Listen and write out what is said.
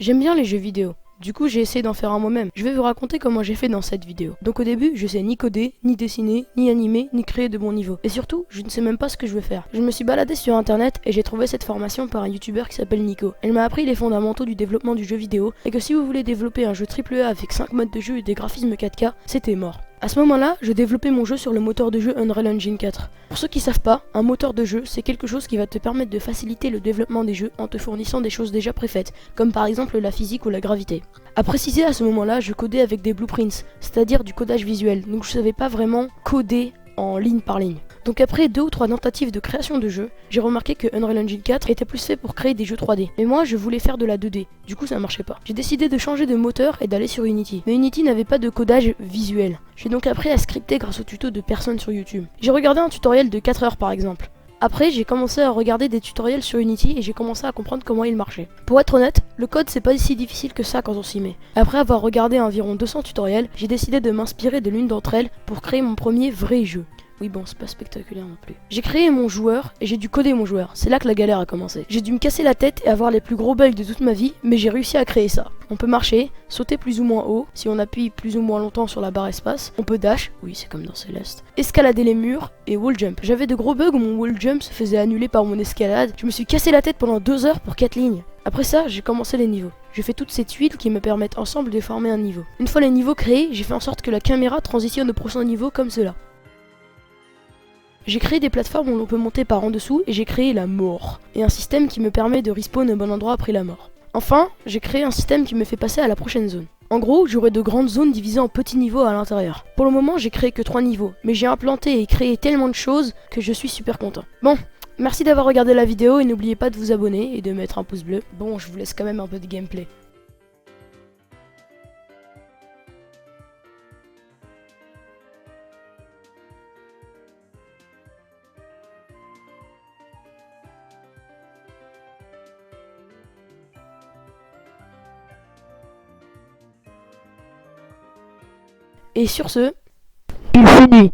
J'aime bien les jeux vidéo. Du coup, j'ai essayé d'en faire un moi-même. Je vais vous raconter comment j'ai fait dans cette vidéo. Donc au début, je sais ni coder, ni dessiner, ni animer, ni créer de bon niveau. Et surtout, je ne sais même pas ce que je veux faire. Je me suis baladé sur internet et j'ai trouvé cette formation par un youtubeur qui s'appelle Nico. Elle m'a appris les fondamentaux du développement du jeu vidéo et que si vous voulez développer un jeu AAA avec 5 modes de jeu et des graphismes 4K, c'était mort. À ce moment-là, je développais mon jeu sur le moteur de jeu Unreal Engine 4. Pour ceux qui savent pas, un moteur de jeu, c'est quelque chose qui va te permettre de faciliter le développement des jeux en te fournissant des choses déjà préfaites, comme par exemple la physique ou la gravité. À préciser, à ce moment-là, je codais avec des blueprints, c'est-à-dire du codage visuel, donc je savais pas vraiment coder en ligne par ligne. Donc après 2 ou 3 tentatives de création de jeux, j'ai remarqué que Unreal Engine 4 était plus fait pour créer des jeux 3D. Mais moi je voulais faire de la 2D, du coup ça marchait pas. J'ai décidé de changer de moteur et d'aller sur Unity. Mais Unity n'avait pas de codage visuel. J'ai donc appris à scripter grâce aux tutos de personnes sur YouTube. J'ai regardé un tutoriel de 4 heures par exemple. Après, j'ai commencé à regarder des tutoriels sur Unity et j'ai commencé à comprendre comment il marchait. Pour être honnête, le code c'est pas si difficile que ça quand on s'y met. Après avoir regardé environ 200 tutoriels, j'ai décidé de m'inspirer de l'une d'entre elles pour créer mon premier vrai jeu. Oui bon, c'est pas spectaculaire non plus. J'ai créé mon joueur et j'ai dû coder mon joueur. C'est là que la galère a commencé. J'ai dû me casser la tête et avoir les plus gros bugs de toute ma vie, mais j'ai réussi à créer ça. On peut marcher, sauter plus ou moins haut, si on appuie plus ou moins longtemps sur la barre espace. On peut dash, oui c'est comme dans Céleste. Escalader les murs et wall jump. J'avais de gros bugs où mon wall jump se faisait annuler par mon escalade. Je me suis cassé la tête pendant 2 heures pour 4 lignes. Après ça, j'ai commencé les niveaux. J'ai fait toutes ces tuiles qui me permettent ensemble de former un niveau. Une fois les niveaux créés, j'ai fait en sorte que la caméra transitionne au prochain niveau comme cela. J'ai créé des plateformes où l'on peut monter par en dessous et j'ai créé la mort, et un système qui me permet de respawn au bon endroit après la mort. Enfin, j'ai créé un système qui me fait passer à la prochaine zone. En gros, j'aurai de grandes zones divisées en petits niveaux à l'intérieur. Pour le moment, j'ai créé que 3 niveaux, mais j'ai implanté et créé tellement de choses que je suis super content. Bon, merci d'avoir regardé la vidéo et n'oubliez pas de vous abonner et de mettre un pouce bleu. Bon, je vous laisse quand même un peu de gameplay. Et sur ce, il finit.